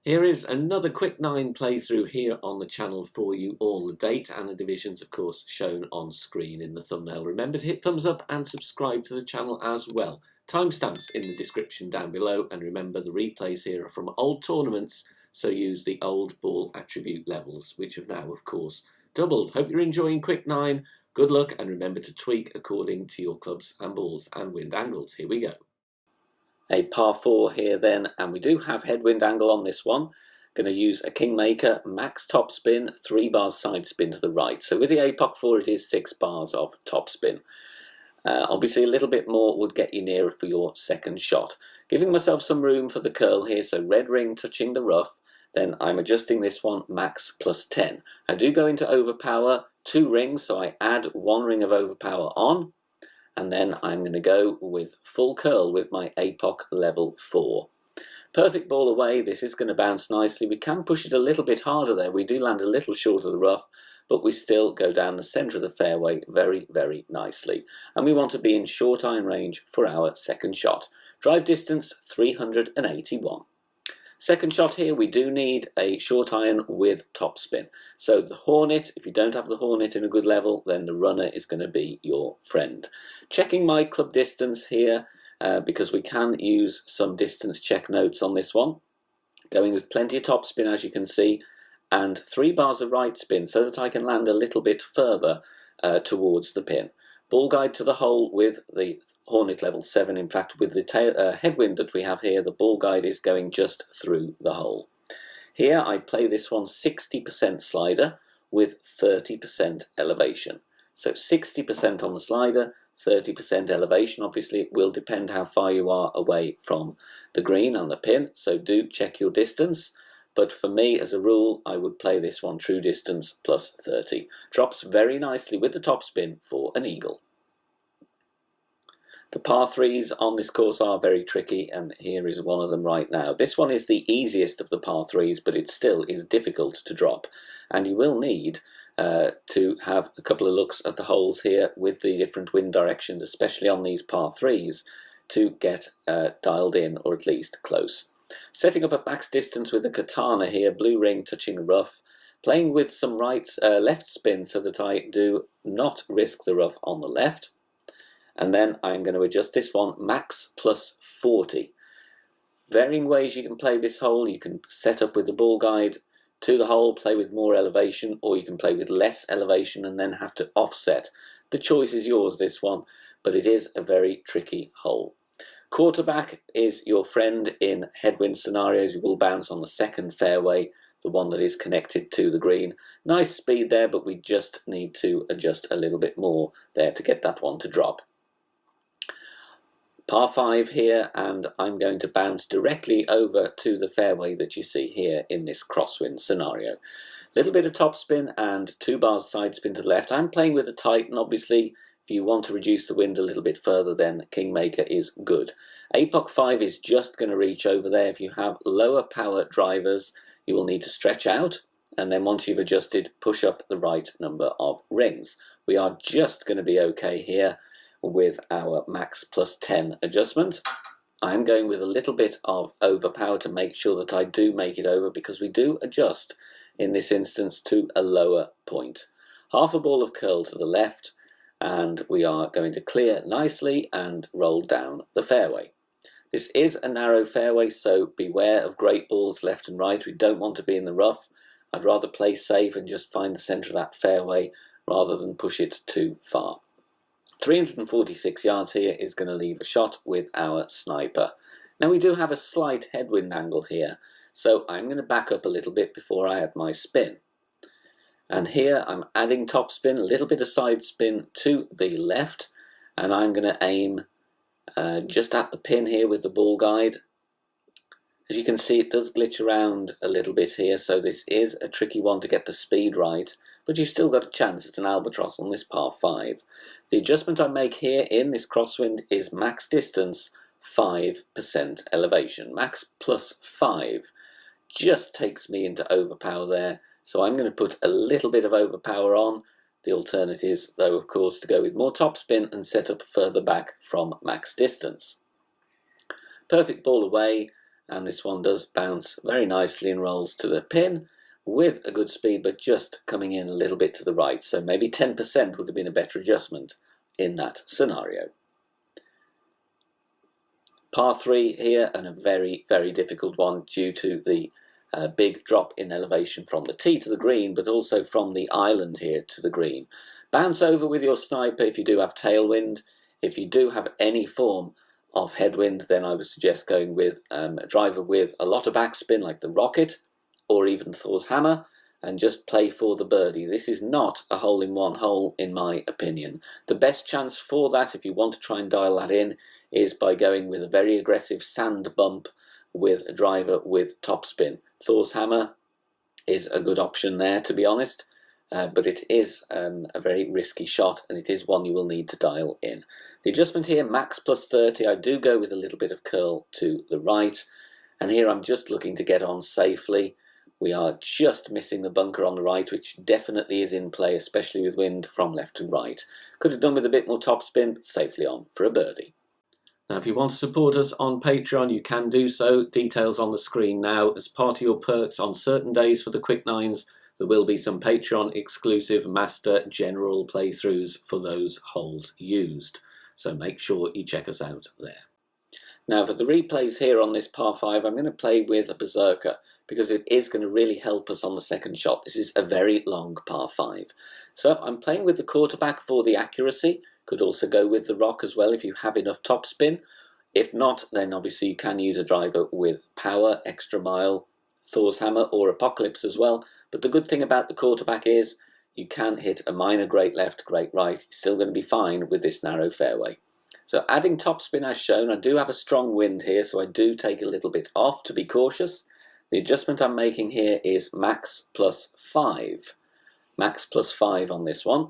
Here is another quick 9 playthrough here on the channel for you all. The date and the divisions, of course, shown on screen in the thumbnail. Remember to hit thumbs up and subscribe to the channel as well. Timestamps in the description down below, and remember the replays here are from old tournaments, so use the old ball attribute levels, which have now, of course, doubled. Hope you're enjoying Quick 9. Good luck, and remember to tweak according to your clubs and balls and wind angles. Here we go. A par 4 here then, and we do have headwind angle on this one. Going to use a kingmaker, max top spin, 3 bars side spin to the right. So with the APR 4 it is 6 bars of top spin. Obviously a little bit more would get you nearer for your second shot. Giving myself some room for the curl here, so red ring touching the rough, then I'm adjusting this one max plus 10. I do go into overpower 2 rings, so I add 1 ring of overpower on. And then I'm going to go with full curl with my APOC level 4. Perfect ball away. This is going to bounce nicely. We can push it a little bit harder there. We do land a little short of the rough, but we still go down the centre of the fairway very, very nicely. And we want to be in short iron range for our second shot. Drive distance 381. Second shot here, we do need a short iron with topspin. So the Hornet, if you don't have the Hornet in a good level, then the runner is going to be your friend. Checking my club distance here, because we can use some distance check notes on this one. Going with plenty of topspin, as you can see, and 3 bars of right spin so that I can land a little bit further towards the pin. Ball guide to the hole with the Hornet level 7. In fact, with the headwind that we have here, the ball guide is going just through the hole. Here I play this one 60% slider with 30% elevation. So 60% on the slider, 30% elevation. Obviously it will depend how far you are away from the green and the pin, so do check your distance. But for me, as a rule, I would play this one true distance plus 30. Drops very nicely with the topspin for an eagle. The par 3s on this course are very tricky, and here is one of them right now. This one is the easiest of the par 3s, but it still is difficult to drop. And you will need to have a couple of looks at the holes here with the different wind directions, especially on these par 3s, to get dialed in, or at least close. Setting up a max distance with the katana here, blue ring touching the rough, playing with some left spin so that I do not risk the rough on the left. And then I'm going to adjust this one max plus 40. Varying ways you can play this hole. You can set up with the ball guide to the hole, play with more elevation, or you can play with less elevation and then have to offset. The choice is yours, this one, but it is a very tricky hole. Quarterback is your friend in headwind scenarios. You will bounce on the second fairway, the one that is connected to the green. Nice speed there, but we just need to adjust a little bit more there to get that one to drop. Par 5 here, and I'm going to bounce directly over to the fairway that you see here in this crosswind scenario. Little bit of topspin and 2 bars side spin to the left. I'm playing with a Titan, obviously. If you want to reduce the wind a little bit further, then Kingmaker is good. APOC 5 is just going to reach over there. If you have lower power drivers, you will need to stretch out, and then once you've adjusted, push up the right number of rings. We are just going to be okay here with our max plus 10 adjustment. I'm going with a little bit of overpower to make sure that I do make it over, because we do adjust in this instance to a lower point. Half a ball of curl to the left, and we are going to clear nicely and roll down the fairway. This is a narrow fairway, so beware of great balls left and right. We don't want to be in the rough. I'd rather play safe and just find the centre of that fairway rather than push it too far. 346 yards here is going to leave a shot with our sniper. Now we do have a slight headwind angle here, so I'm going to back up a little bit before I add my spin. And here I'm adding top spin, a little bit of side spin to the left, and I'm going to aim just at the pin here with the ball guide. As you can see, it does glitch around a little bit here, so this is a tricky one to get the speed right, but you've still got a chance at an albatross on this par 5. The adjustment I make here in this crosswind is max distance, 5% elevation. Max plus 5 just takes me into overpower there, so I'm going to put a little bit of overpower on. The alternative is, though, of course, to go with more topspin and set up further back from max distance. Perfect ball away, and this one does bounce very nicely and rolls to the pin with a good speed, but just coming in a little bit to the right. So maybe 10% would have been a better adjustment in that scenario. Par 3 here, and a very, very difficult one due to the big drop in elevation from the tee to the green, but also from the island here to the green. Bounce over with your sniper if you do have tailwind. If you do have any form of headwind, then I would suggest going with a driver with a lot of backspin like the Rocket or even Thor's Hammer, and just play for the birdie. This is not a hole-in-one hole, in my opinion. The best chance for that, if you want to try and dial that in, is by going with a very aggressive sand bump with a driver with topspin. Thor's Hammer is a good option there, to be honest, but it is a very risky shot, and it is one you will need to dial in. The adjustment here, max plus 30. I do go with a little bit of curl to the right, and here I'm just looking to get on safely. We are just missing the bunker on the right, which definitely is in play, especially with wind from left to right. Could have done with a bit more topspin, but safely on for a birdie. Now, if you want to support us on Patreon, you can do so. Details on the screen now. As part of your perks on certain days for the Quick Nines, there will be some Patreon exclusive Master General playthroughs for those holes used. So make sure you check us out there. Now, for the replays here on this par 5, I'm going to play with a Berserker, because it is going to really help us on the second shot. This is a very long par 5. So I'm playing with the quarterback for the accuracy. Could also go with the rock as well if you have enough topspin. If not, then obviously you can use a driver with power, extra mile, Thor's Hammer or Apocalypse as well. But the good thing about the quarterback is you can hit a minor great left, great right. You're still going to be fine with this narrow fairway. So adding topspin as shown, I do have a strong wind here, so I do take a little bit off to be cautious. The adjustment I'm making here is max plus 5. Max plus 5 on this one.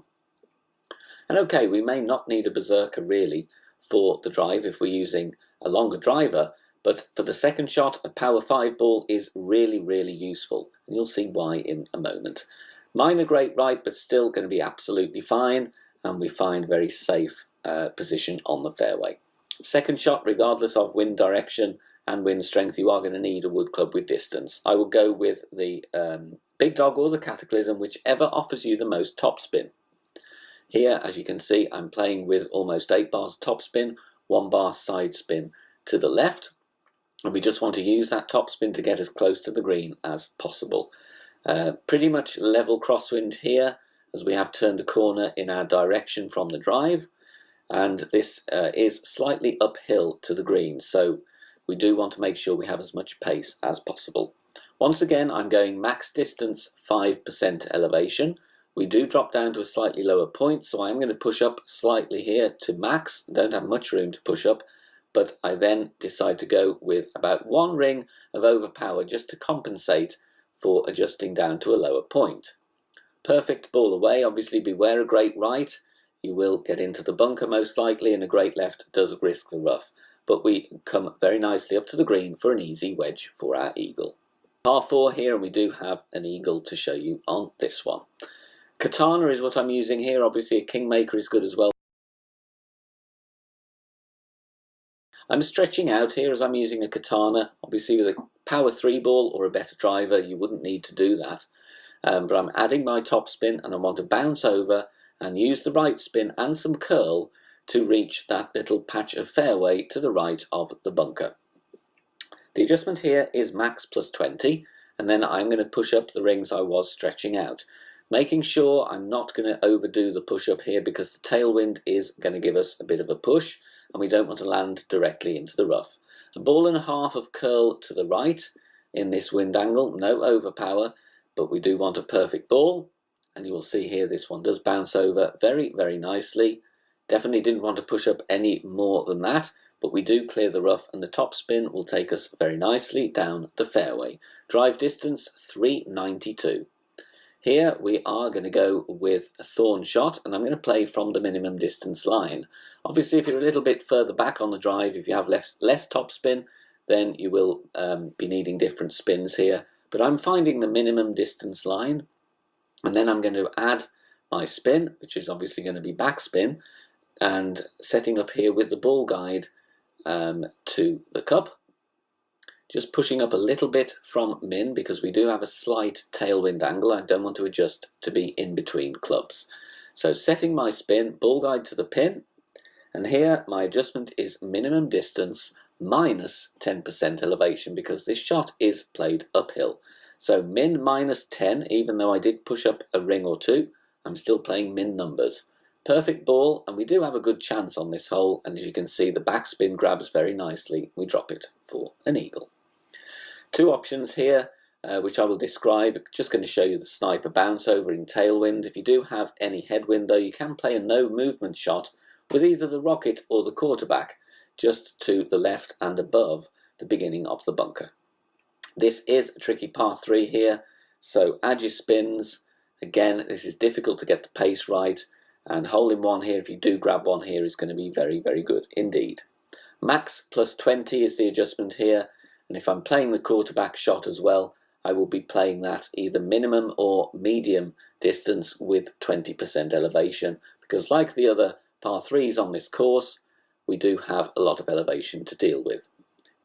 And okay, we may not need a Berserker really for the drive if we're using a longer driver, but for the second shot, a power 5 ball is really, really useful. And you'll see why in a moment. Minor great right, but still going to be absolutely fine, and we find very safe position on the fairway. Second shot, regardless of wind direction and wind strength, you are going to need a wood club with distance. I will go with the Big Dog or the Cataclysm, whichever offers you the most topspin. Here, as you can see, I'm playing with almost 8 bars topspin, 1 bar side spin to the left, and we just want to use that topspin to get as close to the green as possible. Pretty much level crosswind here, as we have turned a corner in our direction from the drive, and this is slightly uphill to the green, so we do want to make sure we have as much pace as possible. Once again, I'm going max distance 5% elevation. We do drop down to a slightly lower point, so I'm going to push up slightly here to max. Don't have much room to push up, but I then decide to go with about 1 ring of overpower just to compensate for adjusting down to a lower point. Perfect ball away. Obviously beware a great right. You will get into the bunker most likely, and a great left does risk the rough. But we come very nicely up to the green for an easy wedge for our eagle. Par 4 here, and we do have an eagle to show you on this one. Katana is what I'm using here. Obviously a Kingmaker is good as well. I'm stretching out here as I'm using a Katana. Obviously with a power 3 ball or a better driver you wouldn't need to do that. But I'm adding my top spin, and I want to bounce over and use the right spin and some curl to reach that little patch of fairway to the right of the bunker. The adjustment here is max plus 20, and then I'm going to push up the rings I was stretching out, making sure I'm not going to overdo the push up here, because the tailwind is going to give us a bit of a push and we don't want to land directly into the rough. A ball and a half of curl to the right in this wind angle, no overpower, but we do want a perfect ball, and you will see here this one does bounce over very, very nicely. Definitely didn't want to push up any more than that, but we do clear the rough, and the top spin will take us very nicely down the fairway. Drive distance 392. Here we are going to go with a thorn shot, and I'm going to play from the minimum distance line. Obviously if you're a little bit further back on the drive, if you have less topspin, then you will be needing different spins here. But I'm finding the minimum distance line, and then I'm going to add my spin, which is obviously going to be backspin, and setting up here with the ball guide to the cup. just pushing up a little bit from min because we do have a slight tailwind angle. I don't want to adjust to be in between clubs. So setting my spin, ball guide to the pin, and here my adjustment is minimum distance minus 10% elevation because this shot is played uphill. So min minus 10, even though I did push up a ring or two, I'm still playing min numbers. Perfect ball, and we do have a good chance on this hole, and as you can see the backspin grabs very nicely. We drop it for an eagle. Two options here, which I will describe. Just going to show you the sniper bounce over in tailwind. If you do have any headwind though, you can play a no movement shot with either the rocket or the quarterback, just to the left and above the beginning of the bunker. This is a tricky par 3 here, so add your spins. Again, this is difficult to get the pace right, and hole in one here, if you do grab one here, is going to be very, very good indeed. Max plus 20 is the adjustment here, and if I'm playing the quarterback shot as well, I will be playing that either minimum or medium distance with 20% elevation, because like the other par 3s on this course, we do have a lot of elevation to deal with.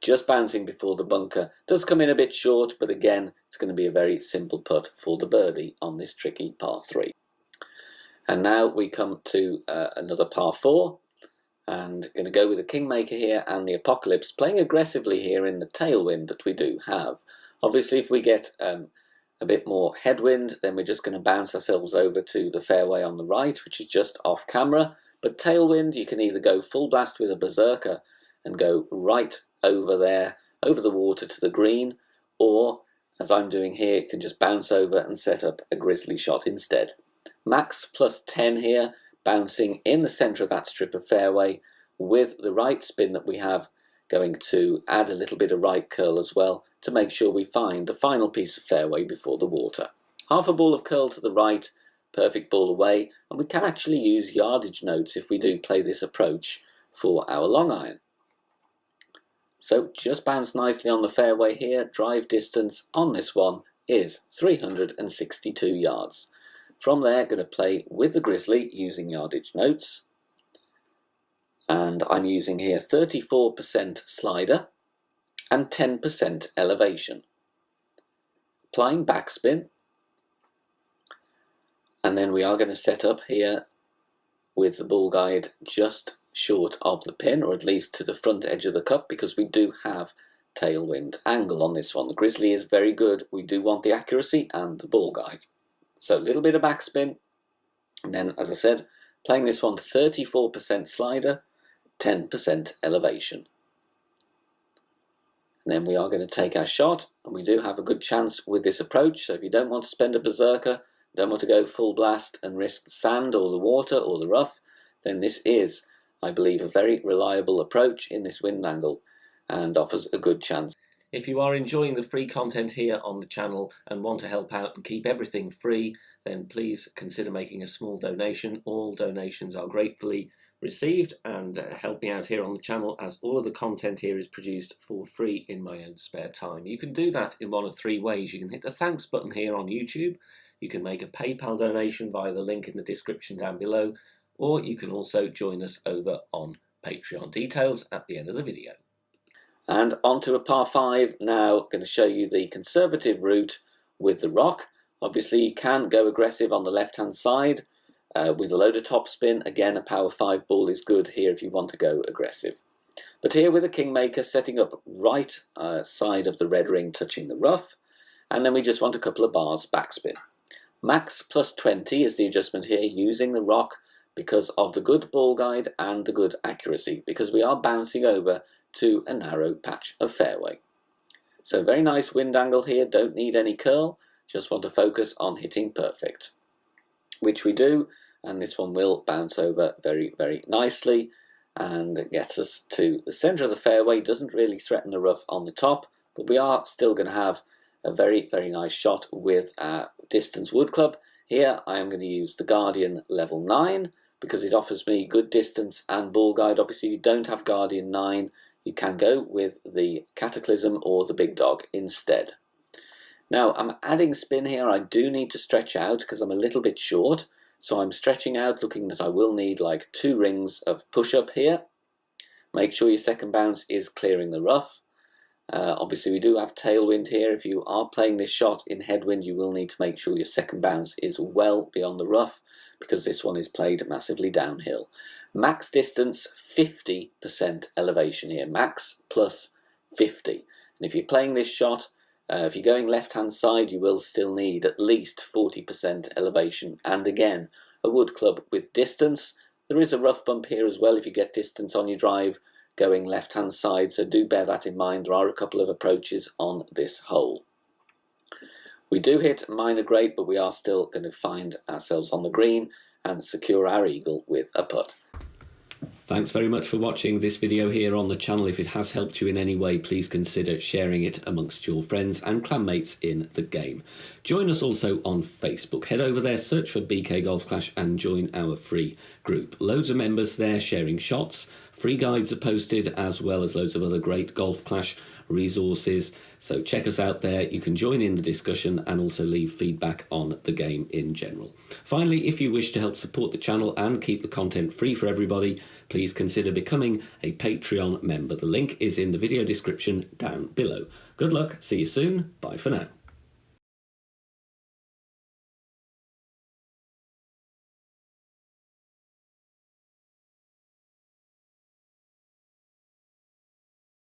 Just bouncing before the bunker does come in a bit short, but again, it's going to be a very simple putt for the birdie on this tricky par 3. And now we come to another par 4, and going to go with the Kingmaker here and the Apocalypse, playing aggressively here in the tailwind that we do have. Obviously, if we get a bit more headwind, then we're just going to bounce ourselves over to the fairway on the right, which is just off camera. But tailwind, you can either go full blast with a berserker and go right over there, over the water to the green, or, as I'm doing here, you can just bounce over and set up a grizzly shot instead. Max plus 10 here, bouncing in the centre of that strip of fairway with the right spin that we have, going to add a little bit of right curl as well to make sure we find the final piece of fairway before the water. Half a ball of curl to the right, perfect ball away, and we can actually use yardage notes if we do play this approach for our long iron. So just bounce nicely on the fairway here. Drive distance on this one is 362 yards. From there, going to play with the grizzly using yardage notes, and I'm using here 34% slider and 10% elevation. Applying backspin, and then we are going to set up here with the ball guide just short of the pin, or at least to the front edge of the cup, because we do have tailwind angle on this one. The grizzly is very good. We do want the accuracy and the ball guide. So a little bit of backspin, and then, as I said, playing this one 34% slider, 10% elevation. And then we are going to take our shot, and we do have a good chance with this approach. So if you don't want to spend a berserker, don't want to go full blast and risk the sand or the water or the rough, then this is, I believe, a very reliable approach in this wind angle and offers a good chance. If you are enjoying the free content here on the channel and want to help out and keep everything free, then please consider making a small donation. All donations are gratefully received and help me out here on the channel, as all of the content here is produced for free in my own spare time. You can do that in one of three ways. You can hit the thanks button here on YouTube, you can make a PayPal donation via the link in the description down below, or you can also join us over on Patreon. Details at the end of the video. And onto a par 5 now. Going to show you the conservative route with the rock. Obviously you can go aggressive on the left hand side with a load of topspin. Again, a power 5 ball is good here if you want to go aggressive. But here with a Kingmaker, setting up right side of the red ring touching the rough, and then we just want a couple of bars backspin. Max plus 20 is the adjustment here, using the rock because of the good ball guide and the good accuracy, because we are bouncing over to a narrow patch of fairway. So very nice wind angle here, don't need any curl, just want to focus on hitting perfect, which we do, and this one will bounce over very, very nicely and gets us to the centre of the fairway. Doesn't really threaten the rough on the top, but we are still going to have a very, very nice shot with our distance wood club. Here I am going to use the Guardian level 9 because it offers me good distance and ball guide. Obviously if you don't have Guardian 9, you can go with the Cataclysm or the Big Dog instead. Now I'm adding spin here. I do need to stretch out because I'm a little bit short, so I'm stretching out, looking that I will need like 2 rings of push up here. Make sure your second bounce is clearing the rough, Obviously we do have tailwind here. If you are playing this shot in headwind, you will need to make sure your second bounce is well beyond the rough, because this one is played massively downhill. Max distance, 50% elevation here, max plus 50. And if you're playing this shot, if you're going left-hand side, you will still need at least 40% elevation, and again, a wood club with distance. There is a rough bump here as well if you get distance on your drive going left-hand side, so do bear that in mind. There are a couple of approaches on this hole. We do hit minor great, but we are still going to find ourselves on the green and secure our eagle with a putt. Thanks very much for watching this video here on the channel. If it has helped you in any way, please consider sharing it amongst your friends and clanmates in the game. Join us also on Facebook. Head over there, search for BK Golf Clash and join our free group. Loads of members there sharing shots. Free guides are posted, as well as loads of other great Golf Clash resources. So check us out there. You can join in the discussion and also leave feedback on the game in general. Finally, if you wish to help support the channel and keep the content free for everybody, please consider becoming a Patreon member. The link is in the video description down below. Good luck, see you soon, bye for now.